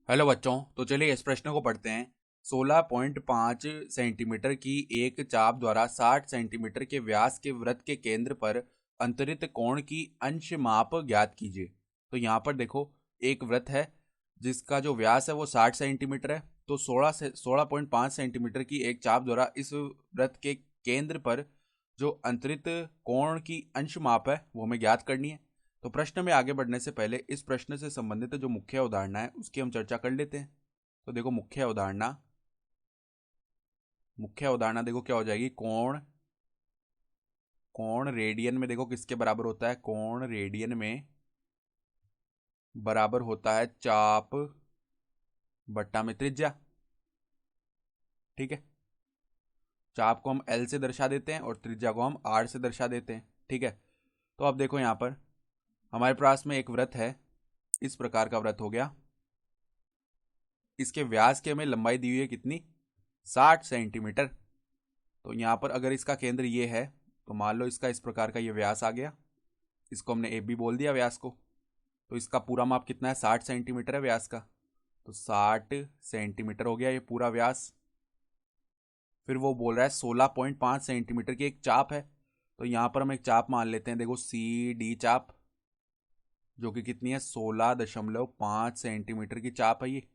Hello बच्चों, तो चलिए इस प्रश्न को पढ़ते हैं। 16.5 सेंटीमीटर की एक चाप द्वारा 60 सेंटीमीटर के व्यास के वृत्त के केंद्र पर अंतरित कोण की अंश माप ज्ञात कीजिए। तो यहाँ पर देखो, एक वृत्त है जिसका जो व्यास है वो 60 सेंटीमीटर है। तो 16.5 सेंटीमीटर की एक चाप द्वारा इस वृत्त के केंद्र पर जो अंतरित कोण की अंश माप है वो हमें ज्ञात करनी है। तो प्रश्न में आगे बढ़ने से पहले इस प्रश्न से संबंधित जो मुख्य अवधारणा है उसकी हम चर्चा कर लेते हैं। तो देखो, मुख्य अवधारणा देखो क्या हो जाएगी। कोण कोण रेडियन में देखो किसके बराबर होता है। कोण रेडियन में बराबर होता है चाप बट्टा में त्रिज्या। ठीक है, चाप को हम एल से दर्शा देते हैं और त्रिज्या को हम आर से दर्शा देते हैं। ठीक है, तो अब देखो यहाँ पर हमारे पास में एक वृत्त है, इस प्रकार का वृत्त हो गया। इसके व्यास की हमें लंबाई दी हुई है कितनी, 60 सेंटीमीटर। तो यहाँ पर अगर इसका केंद्र ये है तो मान लो इसका इस प्रकार का ये व्यास आ गया। इसको हमने ए बी बोल दिया व्यास को। तो इसका पूरा माप कितना है, 60 सेंटीमीटर है व्यास का। तो 60 सेंटीमीटर हो गया ये पूरा व्यास। फिर वो बोल रहा है 16.5 सेंटीमीटर की एक चाप है। तो यहाँ पर हम एक चाप मान लेते हैं, देखो सी डी चाप, जो कि कितनी है, 16.5 सेंटीमीटर की चाप है ये।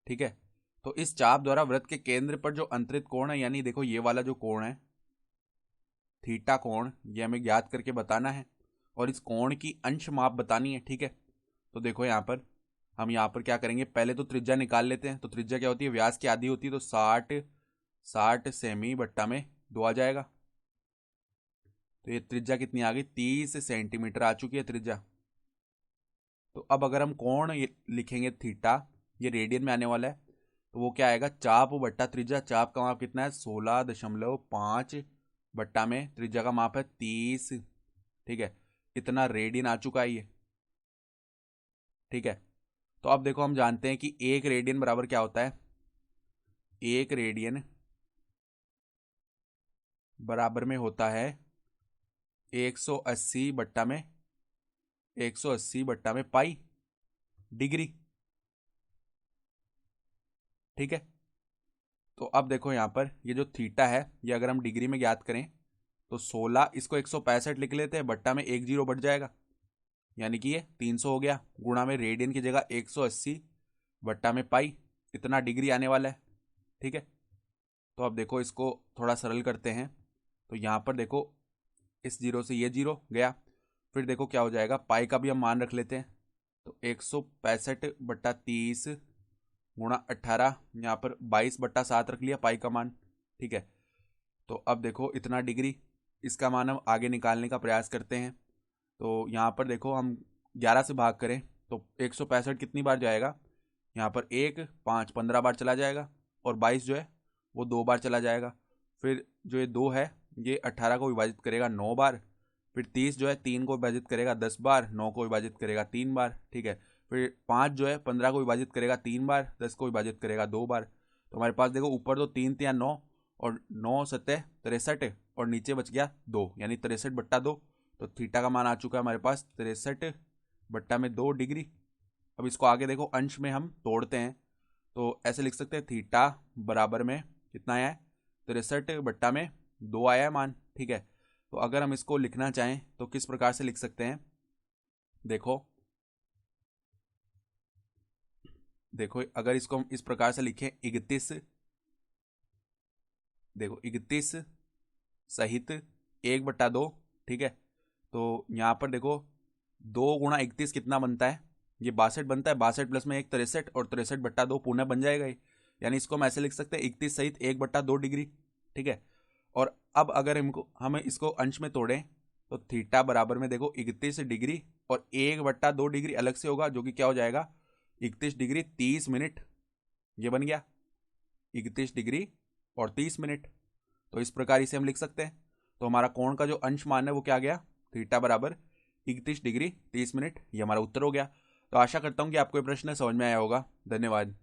ठीक है, तो इस चाप द्वारा वृत्त के केंद्र पर जो अंतरित कोण है, यानी देखो ये वाला जो कोण है थीटा कोण, ये हमें ज्ञात करके बताना है और इस कोण की अंश माप बतानी है। ठीक है, तो देखो यहाँ पर हम यहाँ पर क्या करेंगे, पहले तो त्रिज्या निकाल लेते हैं। तो त्रिज्या क्या होती है, व्यास की आधी होती है। तो 60 सेमी बट्टा में 2 आ जाएगा। तो ये त्रिज्या कितनी आ गई, 30 सेंटीमीटर आ चुकी है त्रिज्या। तो अब अगर हम कोण लिखेंगे थीटा, ये रेडियन में आने वाला है, तो वो क्या आएगा, चाप बट्टा त्रिज्या। चाप का माप कितना है, 16.5 बट्टा में त्रिज्या का माप है 30। ठीक है, इतना रेडियन आ चुका है ये। ठीक है, तो अब देखो हम जानते हैं कि एक रेडियन बराबर क्या होता है। एक रेडियन बराबर में होता है 180 बट्टा में 180 बट्टा में पाई डिग्री। ठीक है, तो अब देखो यहाँ पर ये जो थीटा है ये अगर हम डिग्री में ज्ञात करें तो 16, इसको 165 लिख लेते हैं, बट्टा में एक जीरो बढ़ जाएगा, यानी कि ये 300 हो गया। गुणा में रेडियन की जगह 180 बट्टा में पाई, इतना डिग्री आने वाला है। ठीक है, तो अब देखो इसको थोड़ा सरल करते हैं। तो यहाँ पर देखो इस जीरो से ये जीरो गया। फिर देखो क्या हो जाएगा, पाई का भी हम मान रख लेते हैं। तो 165 बट्टा 30 गुणा 18, यहाँ पर 22/7 रख लिया पाई का मान। ठीक है, तो अब देखो इतना डिग्री, इसका मान हम आगे निकालने का प्रयास करते हैं। तो यहाँ पर देखो हम 11 से भाग करें तो 165 कितनी बार जाएगा, यहाँ पर 1 5 15 बार चला जाएगा। और 22 जो है वो 2 बार चला जाएगा। फिर जो ये 2 है ये 18 को विभाजित करेगा 9 बार। फिर 30 जो है 3 को विभाजित करेगा 10 बार, 9 को विभाजित करेगा 3 बार। ठीक है, फिर 5 जो है 15 को विभाजित करेगा 3 बार, 10 को विभाजित करेगा 2 बार। तो हमारे पास देखो ऊपर तो 3 3 9 और 9 सतह 63 और नीचे बच गया 2, यानी 63/2। तो थीटा का मान आ चुका है हमारे पास 63/2 डिग्री। अब इसको आगे देखो अंश में हम तोड़ते हैं तो ऐसे लिख सकते हैं, थीटा बराबर में कितना आया है, 63/2 आया है मान। ठीक है, तो अगर हम इसको लिखना चाहें तो किस प्रकार से लिख सकते हैं, देखो देखो अगर इसको हम इस प्रकार से लिखें, 31, देखो 31 सहित 1/2। ठीक है, तो यहाँ पर देखो 2 गुणा 31 कितना बनता है, ये 62 बनता है। 62 प्लस में 1 63 और 63/2 पुनः बन जाएगा ये, यानी इसको हम ऐसे लिख सकते हैं 31 सहित 1/2 डिग्री। ठीक है, और अब अगर हम इसको अंश में तोड़ें तो थीटा बराबर में देखो 31 डिग्री और 1/2 डिग्री अलग से होगा, जो कि क्या हो जाएगा, 31 डिग्री 30 मिनट। ये बन गया 31 डिग्री और 30 मिनट। तो इस प्रकार इसे हम लिख सकते हैं। तो हमारा कोण का जो अंश मान है वो क्या गया, थीटा बराबर 31 डिग्री 30 मिनट। ये हमारा उत्तर हो गया। तो आशा करता हूँ कि आपको ये प्रश्न समझ में आया होगा। धन्यवाद।